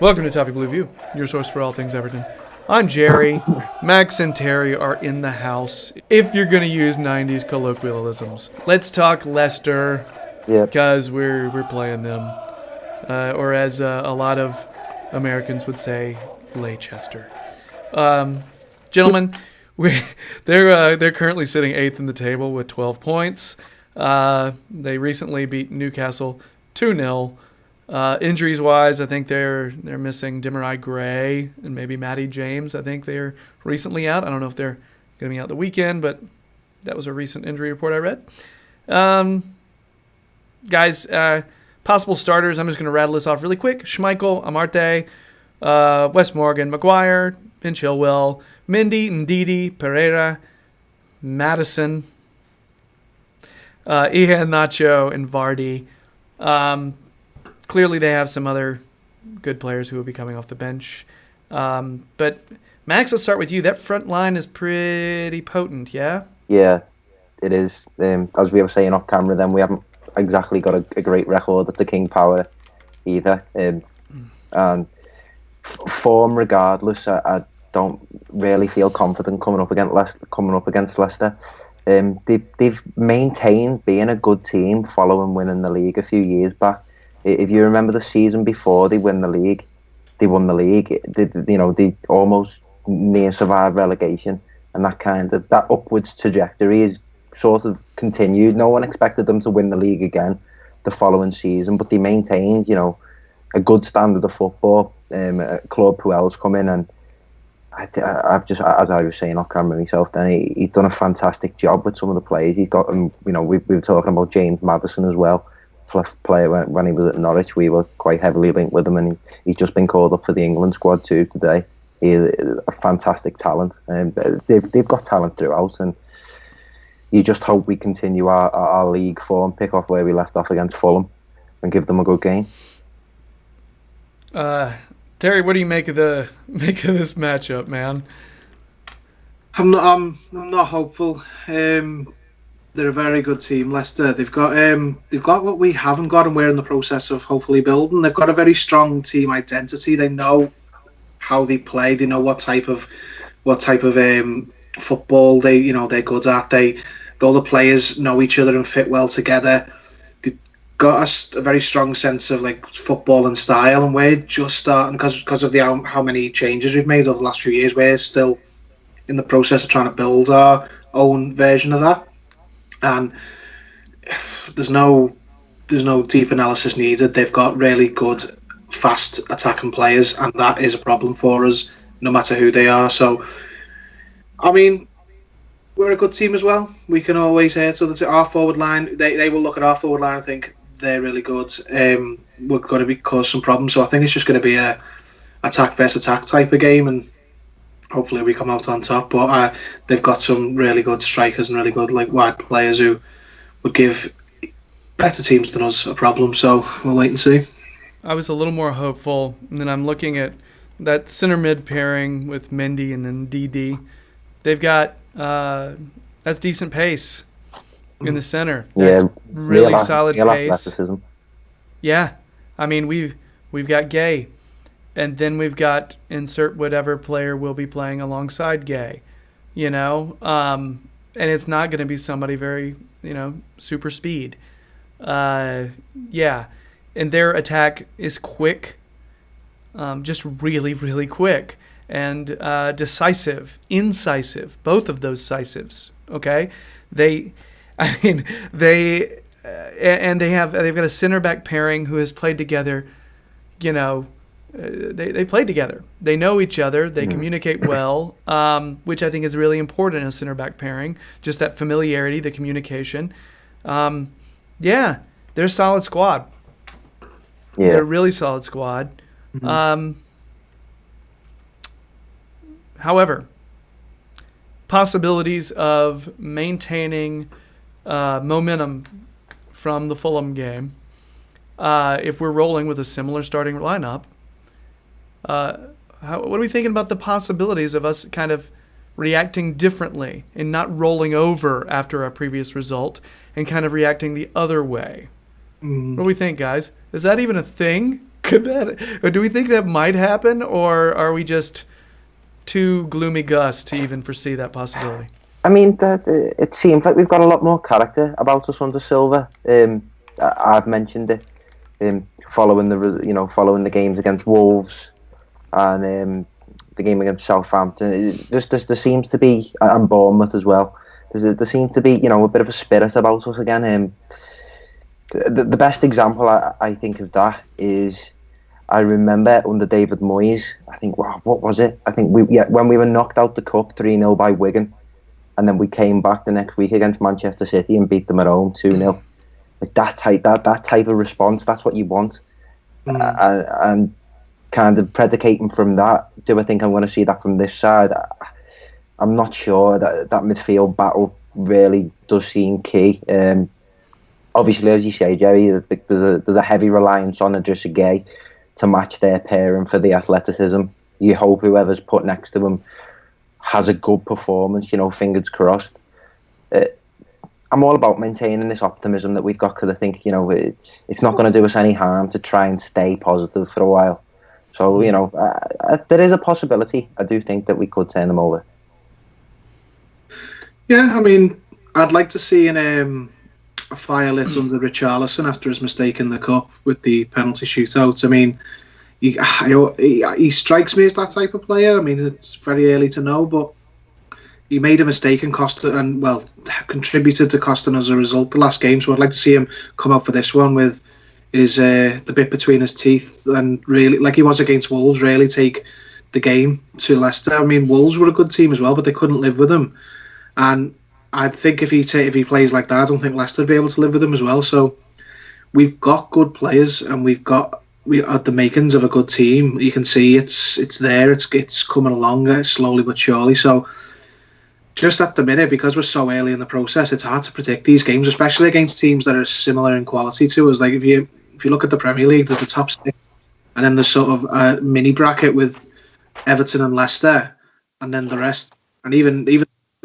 Welcome to Toffee Blue View, your source for all things Everton. I'm Gerry. Max and Terry are in the house, if you're going to use 90s colloquialisms. Let's talk Leicester, because we're playing them. Or as a lot of Americans would say, Leicester. Gentlemen, they're currently sitting 8th in the table with 12 points. They recently beat Newcastle 2-0. Injuries-wise, I think they're missing Demarai Gray and maybe Matty James. I think they're recently out. I don't know if they're going to be out the weekend, but that was a recent injury report I read. Guys, possible starters, I'm just going to rattle this off really quick. Schmeichel, Amarte, Wes Morgan, Maguire, Pinch Chilwell, Mendy, Ndidi, Pereira, Madison, Iheanacho, and Vardy. Clearly, they have some other good players who will be coming off the bench. But, Max, let's start with you. That front line is pretty potent, yeah? Yeah, it is. As we were saying off camera, then we haven't exactly got a great record at the King Power either. And form, regardless, I don't really feel confident coming up against Leicester. They've maintained being a good team following winning the league a few years back. If you remember the season before they won the league, they almost near survived relegation, and that upwards trajectory is sort of continued. No one expected them to win the league again the following season, but they maintained, a good standard of football. Claude Puel's come in, and I've just, as I was saying off camera myself, then he's done a fantastic job with some of the players he's got. And we were talking about James Maddison as well. Player when he was at Norwich, we were quite heavily linked with him, and he's just been called up for the England squad too today. He's a fantastic talent, and they've got talent throughout, and you just hope we continue our league form, pick off where we left off against Fulham, and give them a good game. Terry, what do you make of this matchup, man? I'm not hopeful. They're a very good team, Leicester. They've got what we haven't got, and we're in the process of hopefully building. They've got a very strong team identity. They know how they play. They know what type of football they're good at. All the players know each other and fit well together. They've got a very strong sense of football and style, and we're just starting because of how many changes we've made over the last few years. We're still in the process of trying to build our own version of that. And there's no deep analysis needed. They've got really good, fast attacking players, and that is a problem for us, no matter who they are. So, I mean, we're a good team as well. We can always hurt our forward line. They will look at our forward line and think they're really good. We're going to cause some problems. So I think it's just going to be a attack versus attack type of game, and hopefully we come out on top. But they've got some really good strikers and really good wide players who would give better teams than us a problem. So we'll wait and see. I was a little more hopeful, and then I'm looking at that center mid pairing with Mendy and then DD. They've got that's decent pace in the center. That's really solid pace. Athleticism. Yeah, I mean we've got Gay. And then we've got insert whatever player will be playing alongside Gay, and it's not going to be somebody very, super speed. And their attack is quick, just really, really quick, and incisive, both of those decisives. Okay, they've got a center back pairing who has played together, They play together. They know each other. They communicate well, which I think is really important in a center back pairing. Just that familiarity, the communication. They're a solid squad. Yeah. They're a really solid squad. Mm-hmm. However, possibilities of maintaining momentum from the Fulham game, if we're rolling with a similar starting lineup. What are we thinking about the possibilities of us kind of reacting differently and not rolling over after a previous result and kind of reacting the other way? What do we think, guys? Is that even a thing? Could that? Or do we think that might happen, or are we just too gloomy Gus to even foresee that possibility? I mean, it seems like we've got a lot more character about us under Silva. I've mentioned it. Following the games against Wolves and the game against Southampton, there seems to be, and Bournemouth as well. There seems to be, a bit of a spirit about us again. The best example I think of that is, I remember under David Moyes. I think, wow, what was it? I think when we were knocked out the cup 3-0 by Wigan, and then we came back the next week against Manchester City and beat them at home 2-0. Like that type of response, that's what you want. And kind of predicating from that, do I think I'm going to see that from this side? I'm not sure. That midfield battle really does seem key. Obviously, as you say, Gerry, there's a heavy reliance on Idrissa Gueye to match their pairing for the athleticism. You hope whoever's put next to him has a good performance, fingers crossed. I'm all about maintaining this optimism that we've got, because I think, it's not going to do us any harm to try and stay positive for a while. So, there is a possibility. I do think that we could turn them over. Yeah, I mean, I'd like to see a fire lit under Richarlison after his mistake in the cup with the penalty shootout. I mean, he strikes me as that type of player. I mean, it's very early to know, but he made a mistake and contributed to costing us a result the last game. So I'd like to see him come up for this one with his the bit between his teeth and really, like he was against Wolves, really take the game to Leicester. I mean, Wolves were a good team as well, but they couldn't live with him. And I think if he plays like that, I don't think Leicester would be able to live with him as well. So we've got good players, and we are the makings of a good team. You can see it's there. It's coming along slowly but surely. So just at the minute, because we're so early in the process, it's hard to predict these games, especially against teams that are similar in quality to us. Like if you look at the Premier League, there's the top 6, and then there's sort of a mini bracket with Everton and Leicester, and then the rest. And even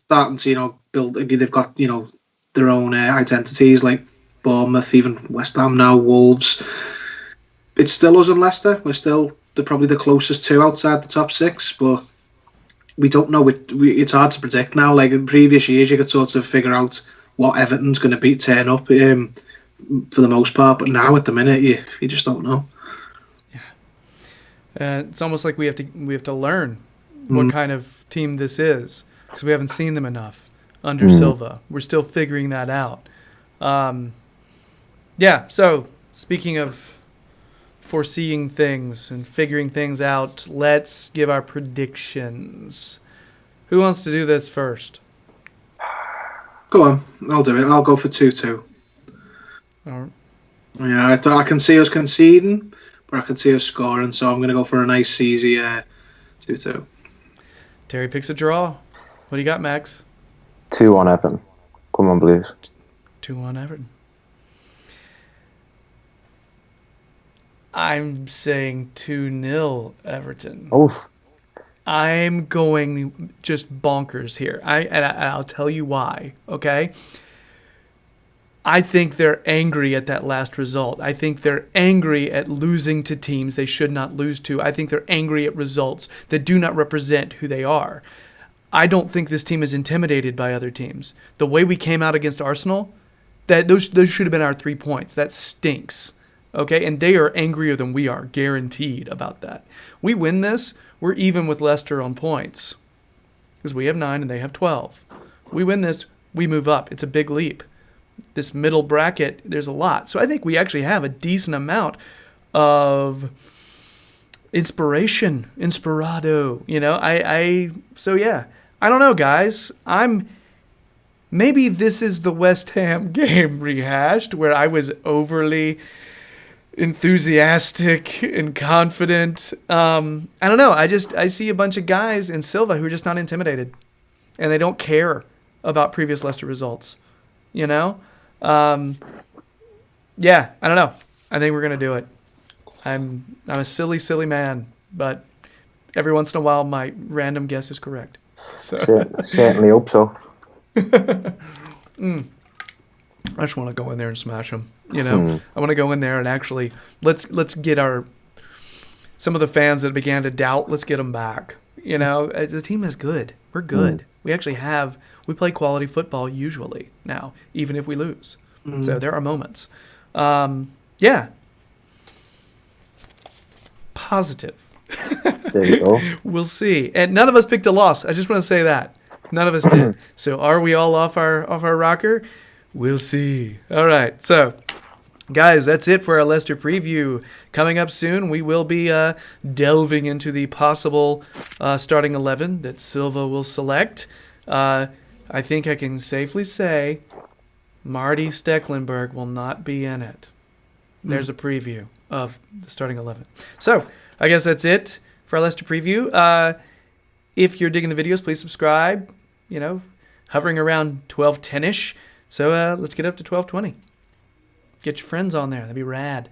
starting to build. They've got their own identities, like Bournemouth, even West Ham now, Wolves. It's still us and Leicester. We're still probably the closest two outside the top 6, but we don't know. It's hard to predict now. Like in previous years, you could sort of figure out what Everton's going to turn up for the most part, but now at the minute, you just don't know. Yeah, it's almost like we have to learn what kind of team this is, because we haven't seen them enough under Silva. We're still figuring that out. So speaking of foreseeing things and figuring things out, let's give our predictions. Who wants to do this first? Go on, I'll do it. I'll go for 2-2. All right. Yeah, I can see us conceding, but I can see us scoring, so I'm going to go for a nice, easy 2-2. Terry picks a draw. What do you got, Max? 2-1 Everton. Come on, Blues. 2-1 Everton. I'm saying 2-0 Everton. Oof. I'm going just bonkers here. I'll tell you why, okay? I think they're angry at that last result. I think they're angry at losing to teams they should not lose to. I think they're angry at results that do not represent who they are. I don't think this team is intimidated by other teams. The way we came out against Arsenal, those should have been our 3 points. That stinks. Okay, and they are angrier than we are, guaranteed about that. We win this, we're even with Leicester on points, because we have 9 and they have 12. We win this, we move up. It's a big leap. This middle bracket, there's a lot. So I think we actually have a decent amount of inspirado. I don't know, guys. Maybe this is the West Ham game rehashed, where I was overly enthusiastic and confident. I don't know. I see a bunch of guys in Silva who are just not intimidated, and they don't care about previous Leicester results. I don't know. I think we're gonna do it. I'm a silly man, but every once in a while my random guess is correct. So certainly hope so. I just want to go in there and smash them. I want to go in there and actually let's get our some of the fans that began to doubt, let's get him back. You know, the team is good. We're good. We actually we play quality football usually now, even if we lose. So there are moments. Yeah. Positive. There you go. We'll see. And none of us picked a loss. I just want to say that. None of us did. So are we all off our rocker? We'll see. All right. So, guys, that's it for our Leicester preview. Coming up soon, we will be delving into the possible starting 11 that Silva will select. I think I can safely say Marty Stecklenburg will not be in it. There's a preview of the starting 11. So, I guess that's it for our Leicester preview. If you're digging the videos, please subscribe. You know, hovering around 12:10ish. So let's get up to 12:20. Get your friends on there. That'd be rad.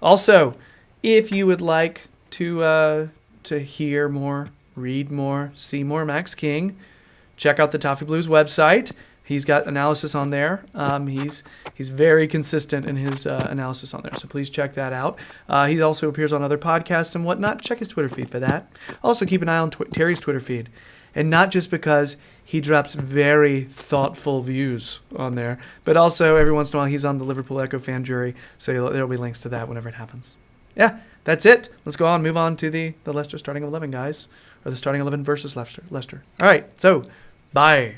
Also, if you would like to hear more, read more, see more Max King, check out the Toffee Blues website. He's got analysis on there. He's very consistent in his analysis on there, so please check that out. He also appears on other podcasts and whatnot. Check his Twitter feed for that. Also, keep an eye on Terry's Twitter feed. And not just because he drops very thoughtful views on there, but also every once in a while he's on the Liverpool Echo fan jury, so there'll be links to that whenever it happens. Yeah, that's it. Let's go on, move on to the Leicester starting 11, guys. Or the starting 11 versus Leicester. All right, so, bye.